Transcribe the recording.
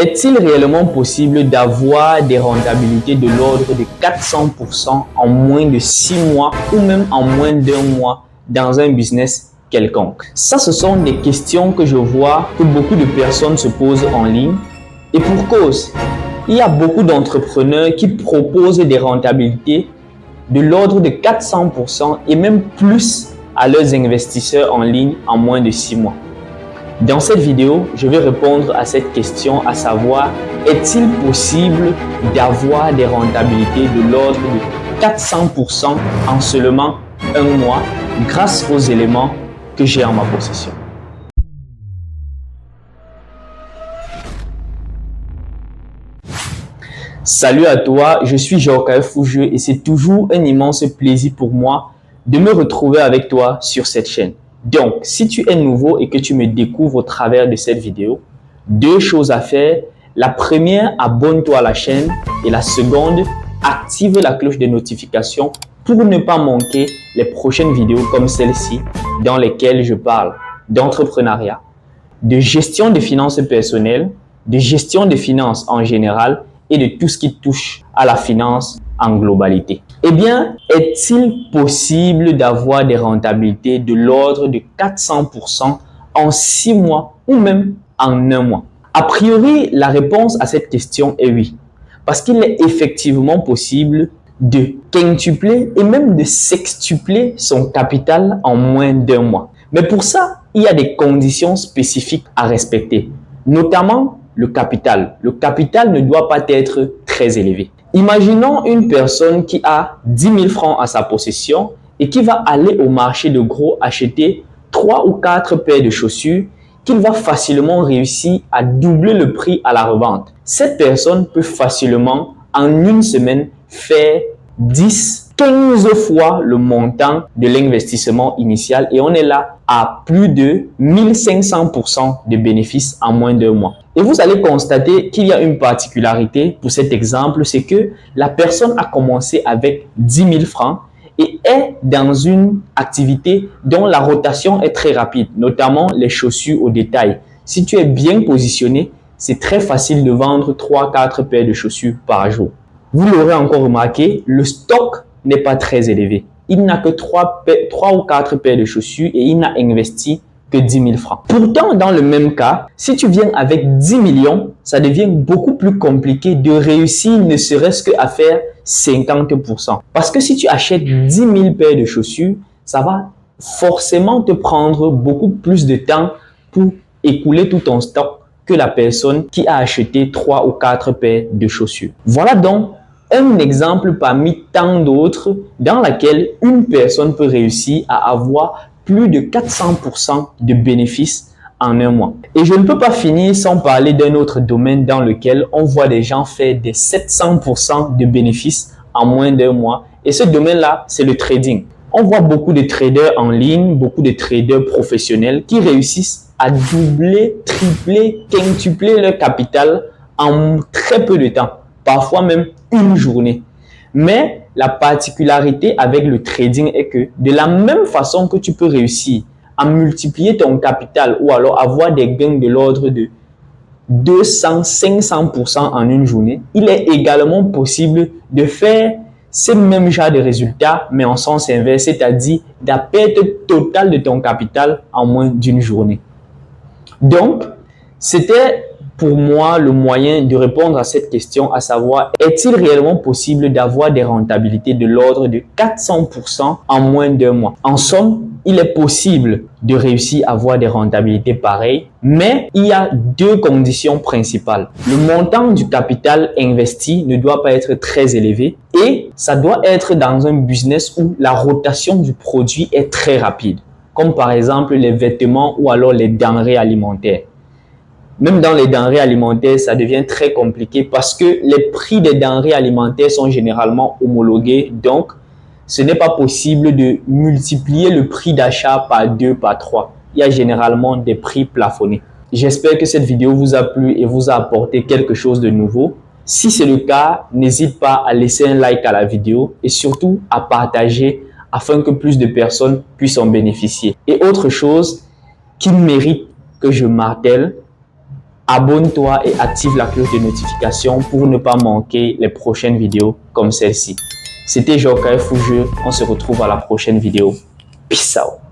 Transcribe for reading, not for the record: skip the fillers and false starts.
Est-il réellement possible d'avoir des rentabilités de l'ordre de 400% en moins de 6 mois ou même en moins d'1 mois dans un business quelconque? Ça, ce sont des questions que je vois que beaucoup de personnes se posent en ligne. Et pour cause, il y a beaucoup d'entrepreneurs qui proposent des rentabilités de l'ordre de 400% et même plus à leurs investisseurs en ligne en moins de 6 mois. Dans cette vidéo, je vais répondre à cette question, à savoir, est-il possible d'avoir des rentabilités de l'ordre de 400% en seulement un mois grâce aux éléments que j'ai en ma possession? Salut à toi, je suis Jokael Foujeux et c'est toujours un immense plaisir pour moi de me retrouver avec toi sur cette chaîne. Donc, si tu es nouveau et que tu me découvres au travers de cette vidéo, deux choses à faire. La première, abonne-toi à la chaîne et la seconde, active la cloche de notification pour ne pas manquer les prochaines vidéos comme celle-ci dans lesquelles je parle d'entrepreneuriat, de gestion des finances personnelles, de gestion des finances en général et de tout ce qui touche à la finance en globalité. Eh bien, est-il possible d'avoir des rentabilités de l'ordre de 400% en 6 mois ou même en 1 mois? A priori, la réponse à cette question est oui. Parce qu'il est effectivement possible de quintupler et même de sextupler son capital en moins d'1 mois. Mais pour ça, il y a des conditions spécifiques à respecter, notamment le capital. Le capital ne doit pas être très élevé. Imaginons une personne qui a 10 000 francs à sa possession et qui va aller au marché de gros acheter 3 ou 4 paires de chaussures qu'il va facilement réussir à doubler le prix à la revente. Cette personne peut facilement, en une semaine, faire 10, 15 fois le montant de l'investissement initial et on est là à plus de 1500% de bénéfices en moins d'1 mois. Et vous allez constater qu'il y a une particularité pour cet exemple, c'est que la personne a commencé avec 10 000 francs et est dans une activité dont la rotation est très rapide, notamment les chaussures au détail. Si tu es bien positionné, c'est très facile de vendre 3-4 paires de chaussures par jour. Vous l'aurez encore remarqué, le stock n'est pas très élevé. Il n'a que 3 ou 4 paires de chaussures et il n'a investi que 10 000 francs. Pourtant, dans le même cas, si tu viens avec 10 millions, ça devient beaucoup plus compliqué de réussir ne serait-ce qu'à faire 50%. Parce que si tu achètes 10 000 paires de chaussures, ça va forcément te prendre beaucoup plus de temps pour écouler tout ton stock que la personne qui a acheté 3 ou 4 paires de chaussures. Voilà donc un exemple parmi tant d'autres dans laquelle une personne peut réussir à avoir plus de 400% de bénéfices en un mois. Et je ne peux pas finir sans parler d'un autre domaine dans lequel on voit des gens faire des 700% de bénéfices en moins d'1 mois. Et ce domaine-là, c'est le trading. On voit beaucoup de traders en ligne, beaucoup de traders professionnels qui réussissent à doubler, tripler, quintupler leur capital en très peu de temps, parfois même une journée. Mais la particularité avec le trading est que de la même façon que tu peux réussir à multiplier ton capital ou alors avoir des gains de l'ordre de 200-500% en une journée, il est également possible de faire ces mêmes genres de résultats, mais en sens inverse, c'est-à-dire la perte totale de ton capital en moins d'une journée. Donc, c'était pour moi le moyen de répondre à cette question, à savoir, est-il réellement possible d'avoir des rentabilités de l'ordre de 400% en moins d'1 mois? En somme, il est possible de réussir à avoir des rentabilités pareilles, mais il y a deux conditions principales. Le montant du capital investi ne doit pas être très élevé et ça doit être dans un business où la rotation du produit est très rapide, comme par exemple les vêtements ou alors les denrées alimentaires. Même dans les denrées alimentaires, ça devient très compliqué parce que les prix des denrées alimentaires sont généralement homologués. Donc, ce n'est pas possible de multiplier le prix d'achat par 2, par 3. Il y a généralement des prix plafonnés. J'espère que cette vidéo vous a plu et vous a apporté quelque chose de nouveau. Si c'est le cas, n'hésite pas à laisser un like à la vidéo et surtout à partager afin que plus de personnes puissent en bénéficier. Et autre chose qui mérite que je martèle, abonne-toi et active la cloche de notification pour ne pas manquer les prochaines vidéos comme celle-ci. C'était Jokaï Fougeux, on se retrouve à la prochaine vidéo. Peace out.